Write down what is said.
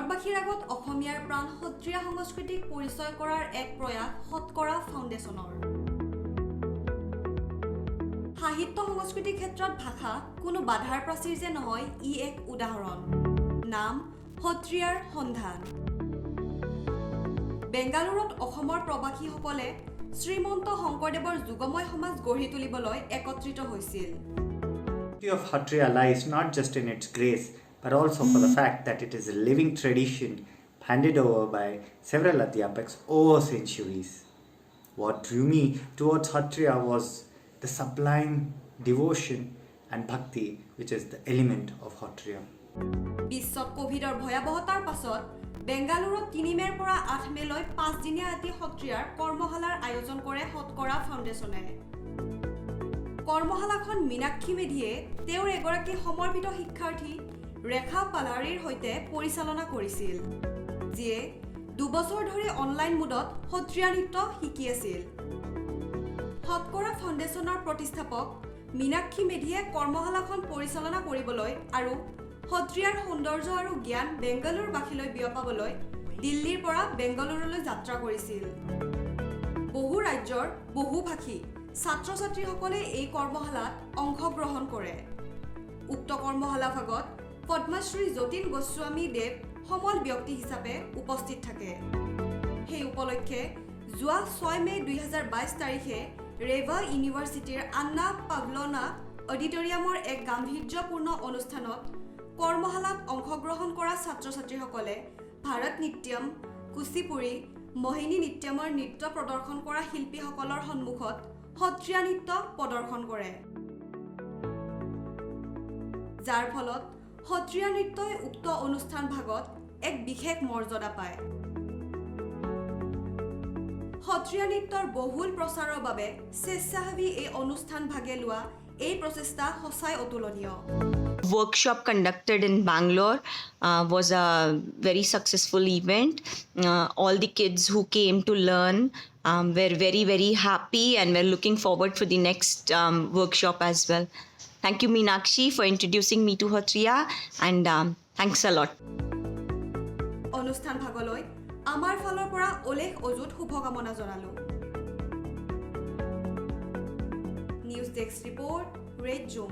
ভাৰতবাসীৰ আগত অসমীয়াৰ প্ৰাণ সত্ৰীয়া সংস্কৃতিক পৰিচয় কৰাৰ এক প্ৰয়াস শতকৰা ফাউণ্ডেশ্যনৰ সাহিত্য সংস্কৃতিৰ ক্ষেত্ৰত ভাষা কোনো বাধাৰ প্ৰাচীৰ যে নহয় ই এক উদাহৰণ নাম সত্ৰীয়াৰ সন্ধান বেংগালুৰুত অসমৰ প্ৰবাসীসকলে শ্ৰীমন্ত শংকৰদেৱৰ যুগময় সমাজ গঢ়ি তুলিবলৈ একত্ৰিত হৈছিল The beauty of Sattriya lies not just in its grace, but also for the fact that it is a living tradition handed over by several Adhyapaks over centuries. What drew me towards Sattriya was the sublime devotion and bhakti, which is the element of Sattriya. বিশ্বত কোভিডৰ ভয়াবহতাৰ পাছত বেংগালুৰুত 3 মেৰ পৰা 8 মেলৈ 5 দিনীয়া আতি সত্ৰীয়াৰ কৰ্মশালাৰ আয়োজন কৰে শতকৰা ফাউণ্ডেশ্যনে কৰ্মশালাখন মীনাক্ষী মেধিয়ে তেওঁৰ এগৰাকী সমৰ্পিত শিক্ষাৰ্থী ৰেখা পালাৰীৰ সৈতে পৰিচালনা কৰিছিল যিয়ে 2 বছৰ ধৰি অনলাইন মোডত সত্ৰীয়া নৃত্য শিকি আছিল শতকৰা ফাউণ্ডেশ্যনৰ প্ৰতিষ্ঠাপক মীনাক্ষী মেধিয়ে কৰ্মশালাখন পৰিচালনা কৰিবলৈ আৰু সত্ৰীয়াৰ সৌন্দৰ্য আৰু জ্ঞান বেংগালুৰুবাসীলৈ বিয়পাবলৈ দিল্লীৰ পৰা বেংগালুৰুলৈ যাত্ৰা কৰিছিল বহু ৰাজ্যৰ বহু ভাষী ছাত্ৰ-ছাত্ৰীসকলে এই কৰ্মশালাত অংশগ্ৰহণ কৰে উক্ত কৰ্মশালা ভাগত পদ্মশ্ৰী যতীন গোস্বামী দেৱ সমল ব্যক্তি হিচাপে উপস্থিত থাকে সেই উপলক্ষে যোৱা 6 মে 2022 তাৰিখে ৰেভা ইউনিভাৰ্চিটিৰ আন্না পাভলোনা অডিটৰিয়ামৰ এক গাম্ভীৰ্যপূৰ্ণ অনুষ্ঠানত কৰ্মশালাত অংশগ্ৰহণ কৰা ছাত্ৰ-ছাত্ৰীসকলে ভাৰত নৃত্যম কুচিপুড়ি মোহিনী নৃত্যমৰ নৃত্য প্ৰদৰ্শন কৰা শিল্পীসকলৰ সন্মুখত সত্ৰীয়া নৃত্য প্ৰদৰ্শন কৰে যাৰ ফলত সত্ৰীয়া নৃত্যই উক্ত অনুষ্ঠান ভাগত এক বিশেষ মৰ্যাদা পায় সত্ৰীয়া নৃত্যৰ বহুল প্ৰচাৰৰ বাবে স্বেচ্ছাসেৱী এই অনুষ্ঠান ভাগে লোৱা এই প্ৰচেষ্টা সঁচাই অতুলনীয় Workshop conducted in Bangalore was a very successful event. All the kids who came to learn were very, very happy and were looking forward for the next workshop as well. Thank you, Meenakshi, for introducing me to Sattriya and thanks a lot. অনুষ্ঠান ভাগলৈ আমাৰ ফালৰ পৰা অলেখ অযুত শুভকামনা জনালো news desk report red জোন